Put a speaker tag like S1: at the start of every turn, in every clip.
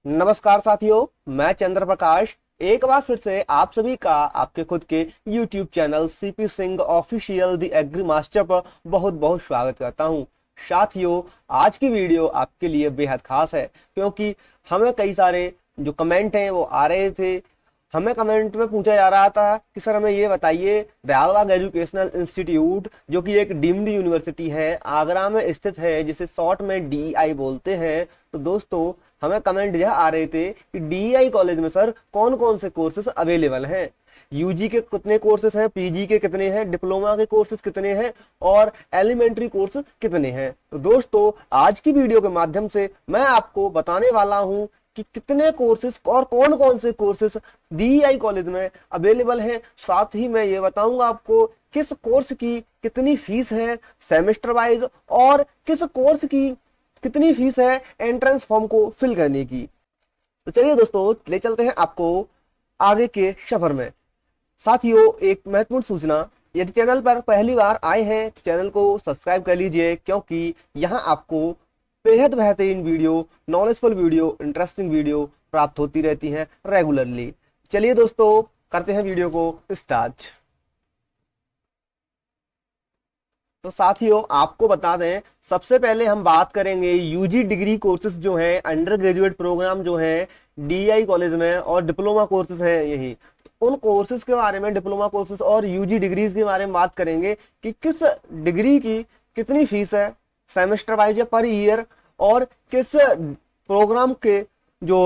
S1: नमस्कार साथियों, मैं चंद्र प्रकाश एक बार फिर से आप सभी का आपके खुद के YouTube channel CP Singh official the agri master पर बहुत बहुत स्वागत करता हूं। साथियों, आज की वीडियो आपके लिए बेहद खास है क्योंकि हमें कई सारे जो कमेंट हैं वो आ रहे थे। हमें कमेंट में पूछा जा रहा था कि सर हमें ये बताइए, दयालबाग एजुकेशनल इंस्टीट्यूट जो कि एक डीम्ड यूनिवर्सिटी है, आगरा में स्थित है, जिसे शॉर्ट में डीईआई बोलते हैं। तो दोस्तों, हमें कमेंट यह आ रहे थे कि डीईआई कॉलेज में सर कौन कौन से कोर्सेज अवेलेबल हैं, यूजी के कितने कोर्सेज हैं, पीजी के कितने हैं, डिप्लोमा के कोर्सेज कितने हैं और एलिमेंट्री कोर्स कितने हैं। तो दोस्तों, आज की वीडियो के माध्यम से मैं आपको बताने वाला हूं कि कितने कोर्सेज और कौन कौन से कोर्सेज डीईआई कॉलेज में अवेलेबल हैं। साथ ही मैं ये बताऊंगा आपको किस कोर्स की कितनी फीस है सेमेस्टर वाइज और किस कोर्स की कितनी फीस है एंट्रेंस फॉर्म को फिल करने की। तो चलिए दोस्तों, ले चलते हैं आपको आगे के सफर में। साथियों, एक महत्वपूर्ण सूचना, यदि चैनल पर पहली बार आए हैं तो चैनल को सब्सक्राइब कर लीजिए क्योंकि यहाँ आपको बेहद बेहतरीन video, knowledgeful video, interesting video प्राप्त होती रहती हैं रेगुलरली। चलिए दोस्तों, करते हैं वीडियो को स्टार्ट। तो साथियों, आपको बता दें, सबसे पहले हम बात करेंगे यूजी डिग्री कोर्सेज जो हैं, अंडर ग्रेजुएट प्रोग्राम जो हैं डीआई कॉलेज में, और डिप्लोमा कोर्सेज हैं यही। तो उन कोर्सेज के बारे में, डिप्लोमा कोर्सेज और यूजी डिग्रीज के बारे में बात करेंगे कि किस डिग्री की कितनी फीस है सेमेस्टर वाइज या पर ईयर, और किस प्रोग्राम के जो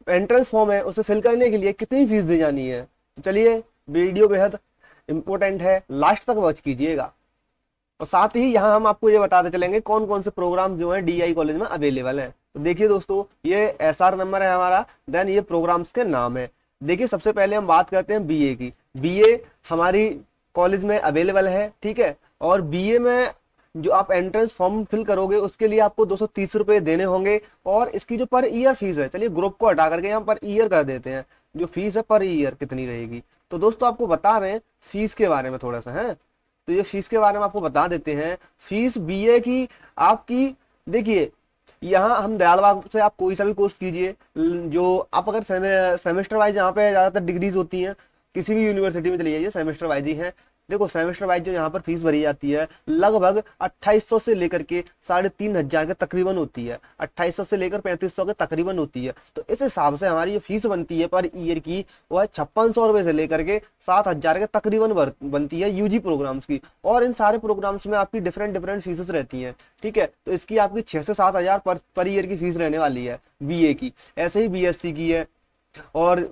S1: एंट्रेंस फॉर्म है उसे फिल करने के लिए कितनी फीस दी जानी है। तो चलिए, वीडियो बेहद इंपॉर्टेंट है, लास्ट तक वॉच कीजिएगा। और साथ ही यहाँ हम आपको ये बताते चलेंगे कौन कौन से प्रोग्राम जो है डीआई कॉलेज में अवेलेबल हैं। तो देखिए दोस्तों, ये एसआर नंबर है हमारा, देन ये प्रोग्राम्स के नाम है। देखिए, सबसे पहले हम बात करते हैं बीए की। बीए हमारी कॉलेज में अवेलेबल है, ठीक है। और बीए में जो आप एंट्रेंस फॉर्म फिल करोगे उसके लिए आपको 230 रुपये देने होंगे। और इसकी जो पर ईयर फीस है, चलिए ग्रुप को हटा करके यहाँ पर ईयर कर देते हैं, जो फीस है पर ईयर कितनी रहेगी। तो दोस्तों, आपको बता रहे हैं फीस के बारे में थोड़ा सा है। तो ये फीस के बारे में आपको बता देते हैं। फीस बीए की आपकी, देखिए यहाँ हम दयालबाग से आप कोई सा भी कोर्स कीजिए, जो आप अगर सेमेस्टर वाइज यहाँ पे ज्यादातर डिग्रीज होती हैं, किसी भी यूनिवर्सिटी में चली जाइए सेमेस्टर वाइज ही है। देखो, सेमेस्टर वाइज जो यहाँ पर फीस भरी जाती है लगभग 2800 से लेकर के 3500 के तकरीबन होती है, 2800 से लेकर 3500 के तकरीबन होती है। तो इस हिसाब से हमारी जो फीस बनती है पर ईयर की वो है 5600 रुपए से लेकर के 7000 के तकरीबन बनती है यूजी प्रोग्राम्स की। और इन सारे प्रोग्राम्स में आपकी डिफरेंट डिफरेंट फीसेस रहती हैं, ठीक है। तो इसकी आपकी 6 से 7000 पर ईयर की फीस रहने वाली है बीए की। ऐसे ही बीएससी की है। और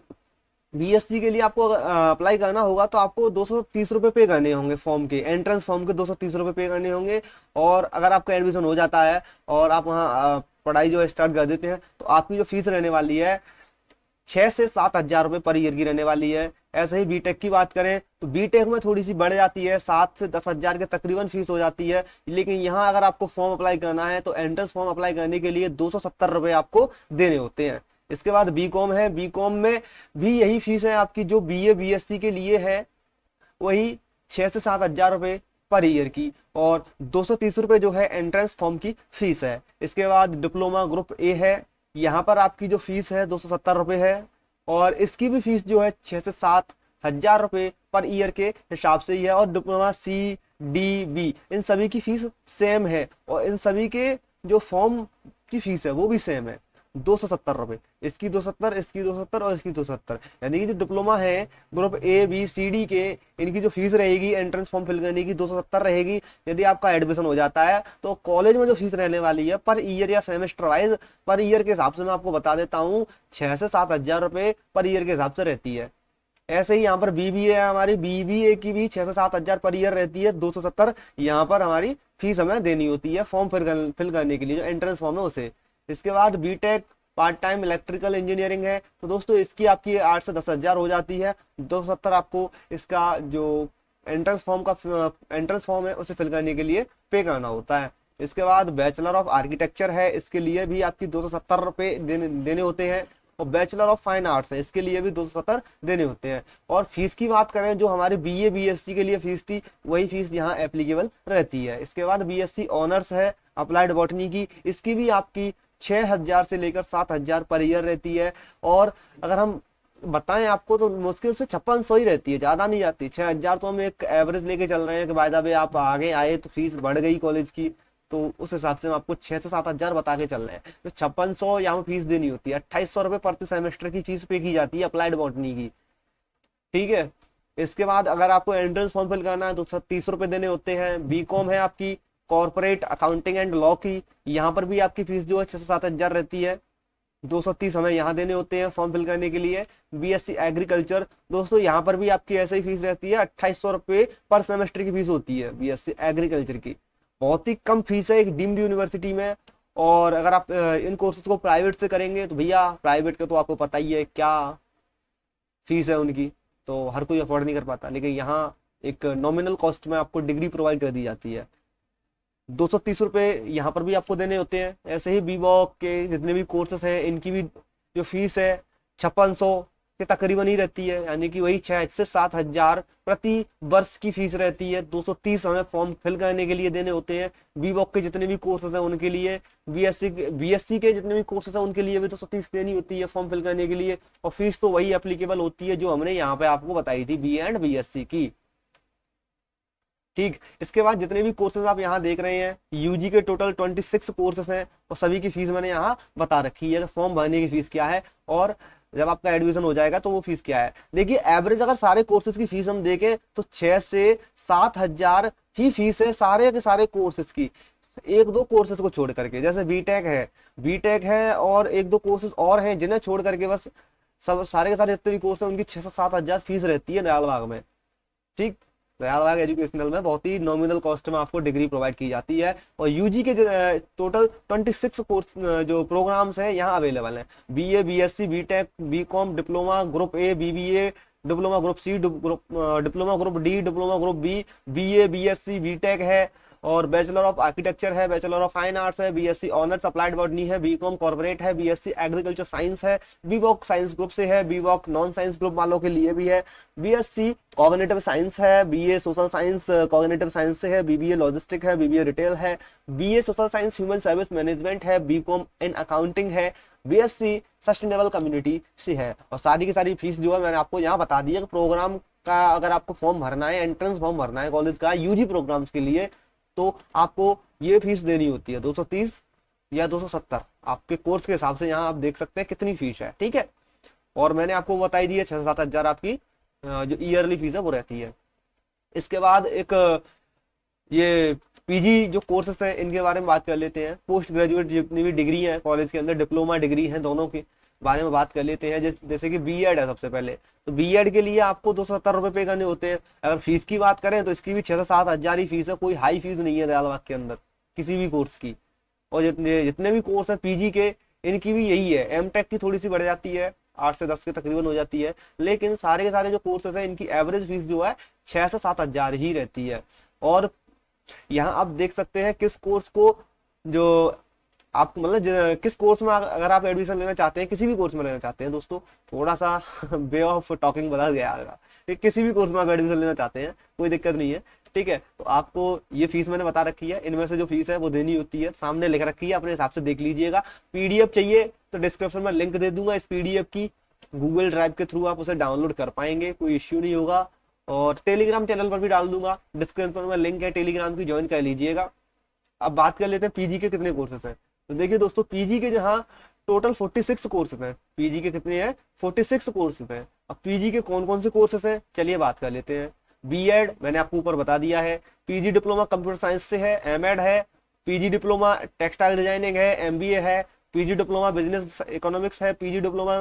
S1: बीएससी के लिए आपको अप्लाई करना होगा तो आपको 230 रुपये पे करने होंगे, फॉर्म के एंट्रेंस फॉर्म के 230 रुपये पे करने होंगे। और अगर आपका एडमिशन हो जाता है और आप वहाँ पढ़ाई जो स्टार्ट कर देते हैं तो आपकी जो फीस रहने वाली है 6 से 7000 रुपये पर ईयर की रहने वाली है। ऐसे ही बीटेक की बात करें तो बीटेक में थोड़ी सी बढ़ जाती है, 7 से 10,000 के तकरीबन फीस हो जाती है। लेकिन यहाँ अगर आपको फॉर्म अप्लाई करना है तो एंट्रेंस फॉर्म अप्लाई करने के लिए 270 रुपये आपको देने होते हैं। इसके बाद बीकॉम है। बीकॉम में भी यही फीस है आपकी जो बीए बीएससी के लिए है, वही 6 से 7000 रुपये पर ईयर की, और 230 रुपये जो है एंट्रेंस फॉर्म की फीस है। इसके बाद डिप्लोमा ग्रुप ए है, यहाँ पर आपकी जो फीस है 270 रुपये है, और इसकी भी फीस जो है 6 से 7000 रुपये पर ईयर के हिसाब से ही है। और डिप्लोमा सी डी बी, इन सभी की फीस सेम है, और इन सभी के जो फॉर्म की फीस है वो भी सेम है, 270 रुपये। इसकी 270, इसकी 270 और इसकी 270। यानी कि जो डिप्लोमा है group A B C D के, इनकी जो फीस रहेगी एंट्रेंस फॉर्म फिल करने की 270 रहेगी। यदि आपका एडमिशन हो जाता है तो कॉलेज में जो फीस रहने वाली है पर ईयर या सेमेस्टर वाइज, पर ईयर के हिसाब से मैं आपको बता देता हूँ 6 से 7000 रुपये पर ईयर के हिसाब से रहती है। ऐसे ही यहाँ पर बीबीए है, हमारी बीबीए की भी 6 से 7000 पर ईयर रहती है, 270 यहाँ पर हमारी फीस हमें देनी होती है फॉर्म फिल करने के लिए, जो एंट्रेंस फॉर्म है उसे। इसके बाद BTech part time electrical engineering है, तो दोस्तों इसकी आपकी 8 से 10,000 हो जाती है। 270 आपको इसका जो एंट्रेंस फॉर्म है उसे फिल करने के लिए पे करना होता है। इसके बाद बैचलर ऑफ आर्किटेक्चर है, इसके लिए भी आपकी 270 रुपये देने होते हैं। और बैचलर ऑफ फाइन आर्ट्स है, इसके लिए भी 270 देने होते हैं। और फीस की बात करें, जो हमारे बीए बीएससी के लिए फीस थी वही फीस यहाँ एप्लीकेबल रहती है। इसके बाद बीएससी ऑनर्स है अप्लाइड बॉटनी की, इसकी भी आपकी 6,000 से लेकर 7,000 पर ईयर रहती है। और अगर हम बताएं आपको तो मुश्किल से 5600 ही रहती है, ज्यादा नहीं जाती। 6,000 तो हम एक एवरेज लेके चल रहे हैं कि बाय द वे आप आगे आए तो फीस बढ़ गई कॉलेज की, तो उस हिसाब से हम आपको 6 से 7,000 बता के चल रहे हैं। तो 5600 यहाँ पे फीस देनी होती है। 2800 रुपये प्रति सेमेस्टर की फीस पे की जाती है अप्लाइड बॉटनी की, ठीक है। इसके बाद अगर आपको एंट्रेंस फॉर्म फिल करना है तो 30 रुपये देने होते हैं। बीकॉम है आपकी कॉर्पोरेट अकाउंटिंग एंड लॉ की, यहाँ पर भी आपकी फीस जो है 6 से 7,000 रहती है। 230 हमें यहाँ देने होते हैं फॉर्म फिल करने के लिए। बीएससी एग्रीकल्चर दोस्तों यहाँ पर भी आपकी ऐसे ही फीस रहती है, 2800 रुपये पर सेमेस्टर की फीस होती है बीएससी एग्रीकल्चर की। बहुत ही कम फीस है एक डीम्ड यूनिवर्सिटी में। और अगर आप इन कोर्सेज को प्राइवेट से करेंगे तो भैया प्राइवेट का तो आपको पता ही है क्या फीस है उनकी, तो हर कोई अफोर्ड नहीं कर पाता। लेकिन यहाँ एक नॉमिनल कॉस्ट में आपको डिग्री प्रोवाइड कर दी जाती है। 230 रुपये यहाँ पर भी आपको देने होते हैं। ऐसे ही बीवॉक के जितने भी कोर्सेस हैं इनकी भी जो फीस है 5600 के तकरीबन ही रहती है, यानी कि वही 6 से 7,000 प्रति वर्ष की फीस रहती है। 230 हमें फॉर्म फिल करने के लिए देने होते हैं। बीवॉक के जितने भी कोर्सेज हैं उनके लिए, बीएससी के जितने भी कोर्सेज हैं उनके लिए भी 230 देनी होती है फॉर्म फिल करने के लिए। और फीस तो वही एप्लीकेबल होती है जो हमने यहाँ पे आपको बताई थी बी एंड बीएससी की, ठीक। इसके बाद जितने भी कोर्सेज आप यहाँ देख रहे हैं यूजी के टोटल 26 कोर्सेज हैं और सभी की फीस मैंने यहाँ बता रखी है, फॉर्म भरने की फीस क्या है और जब आपका एडमिशन हो जाएगा तो वो फीस क्या है। देखिए एवरेज अगर सारे कोर्सेज की फीस हम देखें तो 6 से 7,000 ही फीस है सारे के सारे कोर्सेज की, एक दो कोर्सेज को छोड़ करके। जैसे बीटेक है और एक दो कोर्सेज और हैं जिन्हें छोड़ करके बस सब सारे के सारे जितने भी कोर्स हैं उनकी 6 से 7,000 फीस रहती है दयालबाग में, ठीक। दयालबाग एजुकेशनल में बहुत ही नॉमिनल कॉस्ट में आपको डिग्री प्रोवाइड की जाती है। और यूजी के टोटल 26 कोर्स जो प्रोग्राम्स हैं यहाँ अवेलेबल हैं। BA, BSc, BTech, BCom, diploma group A, BBA, diploma group C, diploma group D, diploma group B, BA, BSc, BTech है और बैचलर ऑफ आर्किटेक्चर है, बैचलर ऑफ फाइन आर्ट्स है, BSc honours applied botany है, BCom corporate है, BSc agriculture science है, BVoc science group से है, बीवॉक non science group वालों के लिए भी है, बीएससी कॉग्निटिव साइंस है, BA social science cognitive science से है, बीबीए लॉजिस्टिक है, बीबीए रिटेल है, BA social science human service management है, बीकॉम इन अकाउंटिंग है, बीएससी सस्टेनेबल कम्युनिटी से है। और सारी की सारी फीस जो है मैंने आपको यहाँ बता दी है। प्रोग्राम का अगर आपको फॉर्म भरना है, एंट्रेंस फॉर्म भरना है कॉलेज का यूजी प्रोग्राम्स के लिए, तो आपको ये फीस देनी होती है 230 या 270 आपके कोर्स के हिसाब से। यहाँ आप देख सकते हैं कितनी फीस है, ठीक है। और मैंने आपको बताई दी है 6 से 7,000 आपकी जो ईयरली फीस है वो रहती है। इसके बाद एक ये पीजी जो कोर्सेस हैं इनके बारे में बात कर लेते हैं। पोस्ट ग्रेजुएट जितनी भी डिग्री है कॉलेज के अंदर, डिप्लोमा डिग्री है, दोनों के बारे में बात कर लेते हैं। जैसे कि बीएड है सबसे पहले, तो बीएड के लिए आपको 270 रुपये पे करने होते हैं। अगर फीस की बात करें तो इसकी भी 6 से 7,000 ही फीस है, कोई हाई फीस नहीं है दयालबाग के अंदर किसी भी कोर्स की। और जितने भी कोर्स है पीजी के इनकी भी यही है। एमटेक की थोड़ी सी बढ़ जाती है, 8 से 10 के तकरीबन हो जाती है, लेकिन सारे के सारे जो कोर्सेज है इनकी एवरेज फीस जो है 6 से 7,000 ही रहती है। और यहाँ आप देख सकते हैं किस कोर्स को जो आप मतलब किस कोर्स में अगर आप एडमिशन लेना चाहते हैं, किसी भी कोर्स में लेना चाहते हैं दोस्तों, थोड़ा सा वे ऑफ टॉकिंग बदल गया है, किसी भी कोर्स में आप एडमिशन लेना चाहते हैं कोई दिक्कत नहीं है, ठीक है। तो आपको ये फीस मैंने बता रखी है, इनमें से जो फीस है वो देनी होती है, सामने लिख रखी है, अपने हिसाब से देख लीजिएगा। पीडीएफ चाहिए तो डिस्क्रिप्शन में लिंक दे दूंगा इस पीडीएफ की, गूगल ड्राइव के थ्रू आप उसे डाउनलोड कर पाएंगे, कोई इश्यू नहीं होगा। और टेलीग्राम चैनल पर भी डाल दूंगा, डिस्क्रिप्शन में लिंक है टेलीग्राम की, ज्वाइन कर लीजिएगा। अब बात कर लेते हैं पीजी के कितने कोर्सेस हैं। तो देखिए दोस्तों पीजी के जहाँ टोटल 46 कोर्सेज हैं, पीजी के कितने हैं 46 कोर्सेज हैं। अब पीजी के कौन कौन से कोर्सेज हैं चलिए बात कर लेते हैं। बीएड मैंने आपको ऊपर बता दिया है, पीजी डिप्लोमा कंप्यूटर साइंस से है, एमएड है, पीजी डिप्लोमा टेक्सटाइल डिजाइनिंग है, एमबीए है, पीजी डिप्लोमा बिजनेस इकोनॉमिक्स है, PG diploma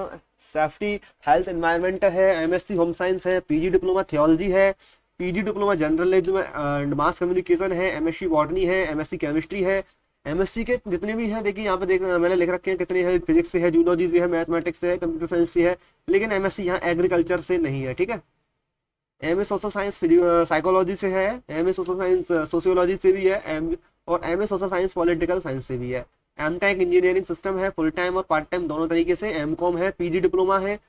S1: safety health environment है, एमएससी होम साइंस है, पीजी डिप्लोमा थियोलॉजी है, PG diploma journalism and mass communication है, एमएससी बॉटनी है, एमएससी केमिस्ट्री है। एमएससी के जितने भी हैं देखिए यहाँ पे देख मैंने लिख रखे हैं कितने हैं, फिजिक्स से है, जूलॉजी से है, मैथमेटिक्स से है, कंप्यूटर साइंस से है, लेकिन एमएससी यहाँ एग्रीकल्चर से नहीं है, ठीक है। एमए सोशल साइंस साइकोलॉजी से है, एमए सोशल साइंस सोशियोलॉजी से भी है, और MA social science political science से भी है। एमटेक इंजीनियरिंग सिस्टम है, फुल टाइम और पार्ट टाइम दोनों तरीके से। एमकॉम है, पीजी डिप्लोमा है,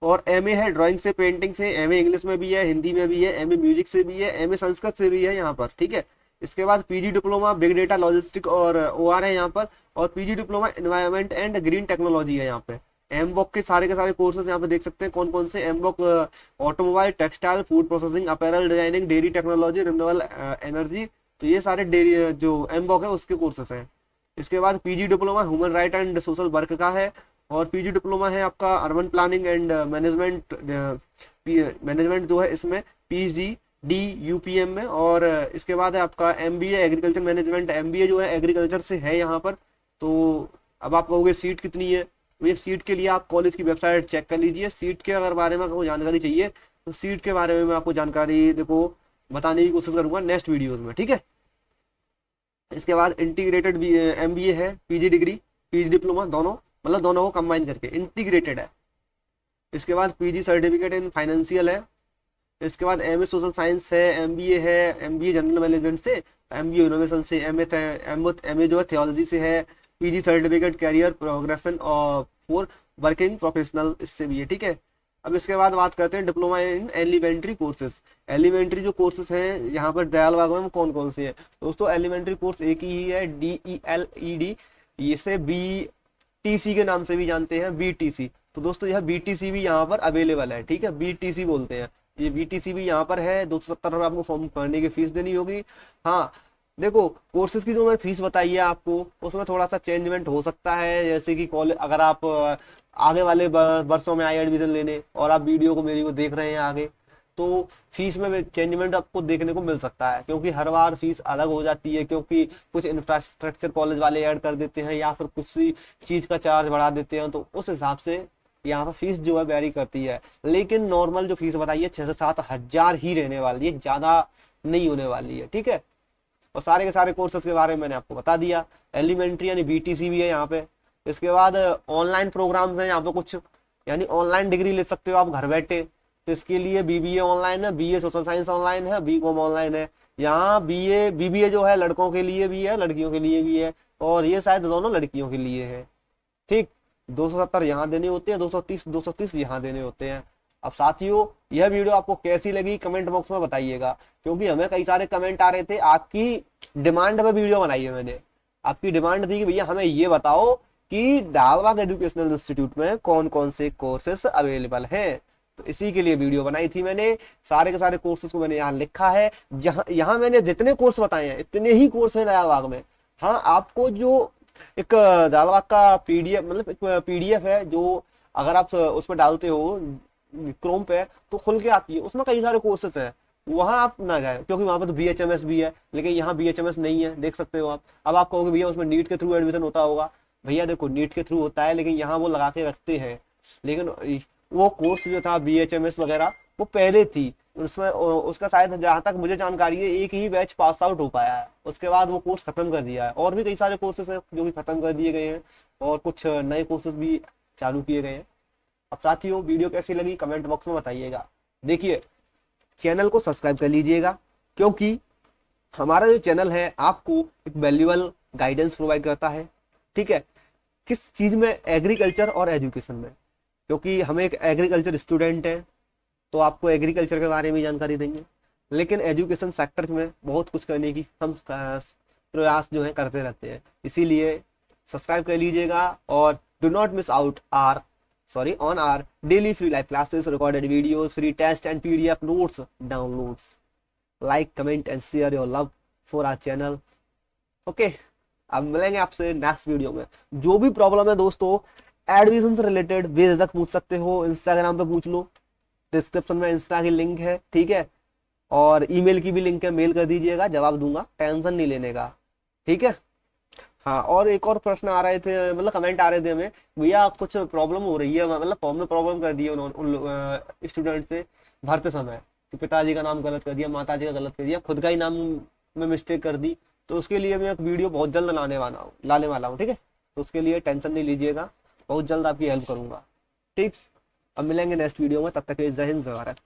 S1: और एमए है ड्राइंग से, पेंटिंग से, एमए इंग्लिश में भी है, हिंदी में भी है, एमए म्यूजिक से भी है, एमए संस्कृत से भी है यहाँ पर, ठीक है। इसके बाद PG diploma big data logistic और ओआर है यहाँ पर, और PG diploma environment and green technology है यहाँ पे। एमबॉक के सारे कोर्सेज यहाँ पे देख सकते हैं कौन कौन से। एमबॉक automobile, textile, food processing, apparel designing, dairy technology, renewable energy, तो ये सारे डेयरी जो एमबॉक है उसके कोर्सेस हैं। इसके बाद PG diploma human right and social work का है, और पीजी डिप्लोमा है आपका अर्बन प्लानिंग एंड मैनेजमेंट जो है इसमें PGDUPM में। और इसके बाद है आपका MBA एग्रीकल्चर मैनेजमेंट, MBA जो है एग्रीकल्चर से है यहाँ पर। तो अब आप कहोगे सीट कितनी है, तो ये सीट के लिए आप कॉलेज की वेबसाइट चेक कर लीजिए। सीट के अगर बारे में आपको जानकारी चाहिए तो सीट के बारे में मैं आपको जानकारी देखो बताने की कोशिश करूंगा नेक्स्ट वीडियोज में, ठीक है। इसके बाद इंटीग्रेटेड MBA है, PG डिग्री PG डिप्लोमा दोनों, मतलब दोनों को कंबाइन करके इंटीग्रेटेड है। इसके बाद PG सर्टिफिकेट इन फाइनेंशियल है। इसके बाद MA सोशल साइंस है, MBA है, MBA जनरल मैनेजमेंट से, MBA इनोवेशन से, MA जो है थियोलॉजी से है, PG सर्टिफिकेट कैरियर प्रोग्रेशन और फॉर वर्किंग प्रोफेशनल इससे भी है, ठीक है। अब इसके बाद बात करते हैं diploma in elementary courses. Elementary जो कोर्सेज हैं यहाँ पर दयालबाग में कौन कौन से हैं दोस्तों? एलिमेंट्री कोर्स एक ही है, DELED, इसे BTC के नाम से भी जानते हैं, BTC। तो दोस्तों यह BTC भी यहाँ पर अवेलेबल है, ठीक है, BTC बोलते हैं। ये BTC भी यहाँ पर है। 270 रुपये आपको फॉर्म भरने की फीस देनी होगी। हाँ देखो, कोर्सेज की जो मैं फीस बताई है आपको उसमें थोड़ा सा चेंजमेंट हो सकता है, जैसे कि कॉलेज अगर आप आगे वाले वर्षों में आए एडमिशन लेने और आप वीडियो को मेरी को देख रहे हैं आगे, तो फीस में चेंजमेंट आपको देखने को मिल सकता है, क्योंकि हर बार फीस अलग हो जाती है, क्योंकि कुछ इंफ्रास्ट्रक्चर कॉलेज वाले ऐड कर देते हैं या फिर कुछ चीज का चार्ज बढ़ा देते हैं, तो उस हिसाब से यहाँ पर फीस जो है वेरी करती है। लेकिन नॉर्मल जो फीस बताइए 6 से 7 हजार ही रहने वाली है, ज्यादा नहीं होने वाली है, ठीक है। और सारे के सारे कोर्सेज के बारे में मैंने आपको बता दिया। एलिमेंट्री यानी BTC भी है यहाँ पे। इसके बाद ऑनलाइन प्रोग्राम्स हैं यहाँ पे कुछ, यानी ऑनलाइन डिग्री ले सकते हो आप घर बैठे। तो इसके लिए BBA ऑनलाइन है, BA सोशल साइंस ऑनलाइन है, BCom ऑनलाइन है। यहाँ BBA जो है लड़कों के लिए भी है, लड़कियों के लिए भी है, और ये शायद दोनों लड़कियों के लिए है, ठीक। 270 यहाँ देने होते हैं, 230 यहाँ देने होते हैं। अब साथियों यह वीडियो आपको कैसी लगी कमेंट बॉक्स में बताइएगा, क्योंकि हमें कई सारे कमेंट आ रहे थे, आपकी डिमांड पे वीडियो बनाई है मैंने। आपकी डिमांड थी कि भैया हमें ये बताओ कि दयालबाग एजुकेशनल इंस्टीट्यूट में कौन कौन से कोर्सेस अवेलेबल हैं, तो इसी के लिए वीडियो बनाई थी मैंने। सारे के सारे कोर्सेज को मैंने यहाँ लिखा है, यहाँ मैंने जितने कोर्स बताए हैं इतने ही कोर्स हैं दयालबाग में। हाँ आपको जो एक दयालबाग का PDF मतलब एक PDF है, जो अगर आप उसमें डालते हो क्रोम पे तो खुल के आती है, उसमें कई सारे कोर्सेस हैं, वहां आप ना जाए, क्योंकि वहां पे तो BHMS भी है, लेकिन यहाँ BHMS नहीं है, देख सकते हो आप। अब आप कहोगे भैया उसमें नीट के थ्रू एडमिशन होता होगा, भैया देखो नीट के थ्रू होता है, लेकिन यहाँ वो लगा के रखते हैं। लेकिन वो कोर्स जो था BHMS वगैरह वो पहले थी, उसमें उसका शायद जहाँ तक मुझे जानकारी है एक ही बैच पास आउट हो पाया है, उसके बाद वो कोर्स खत्म कर दिया है। और भी कई सारे कोर्सेस हैं जो कि खत्म कर दिए गए हैं, और कुछ नए कोर्सेज भी चालू किए गए हैं। अब साथियों वीडियो कैसी लगी कमेंट बॉक्स में बताइएगा। देखिए चैनल को सब्सक्राइब कर लीजिएगा, क्योंकि हमारा जो चैनल है आपको एक वैल्यूएबल गाइडेंस प्रोवाइड करता है, ठीक है, किस चीज में, एग्रीकल्चर और एजुकेशन में, क्योंकि हम एक एग्रीकल्चर स्टूडेंट हैं तो आपको एग्रीकल्चर के बारे में जानकारी देंगे, लेकिन एजुकेशन सेक्टर में बहुत कुछ करने की हम प्रयास जो है करते रहते हैं। इसीलिए सब्सक्राइब कर लीजिएगा, और do not miss out on our daily free live classes, recorded videos, free test and PDF notes downloads. Like, comment and share your love for our channel. Okay, अब मिलेंगे आपसे नेक्स्ट वीडियो में। जो भी problem है दोस्तों admission से related बेझिझक पूछ सकते हो, इंस्टाग्राम पे पूछ लो, डिस्क्रिप्शन में इंस्टा की लिंक है, ठीक है, और ईमेल की भी लिंक है, मेल कर दीजिएगा, जवाब दूंगा, टेंशन नहीं लेने का, ठीक है। हाँ और एक और प्रश्न आ रहे थे, मतलब कमेंट आ रहे थे हमें, भैया कुछ प्रॉब्लम हो रही है, मतलब फॉर्म में प्रॉब्लम कर दी है उन स्टूडेंट से भरते समय, कि पिताजी का नाम गलत कर दिया, माताजी का गलत कर दिया, खुद का ही नाम में मिस्टेक कर दी। तो उसके लिए मैं एक वीडियो बहुत जल्द लाने वाला हूँ, ठीक है। तो उसके लिए टेंशन नहीं लीजिएगा, बहुत जल्द आपकी हेल्प करूंगा, ठीक। अब मिलेंगे नेक्स्ट वीडियो में, तब तक के लिए जय हिंद जय भारत।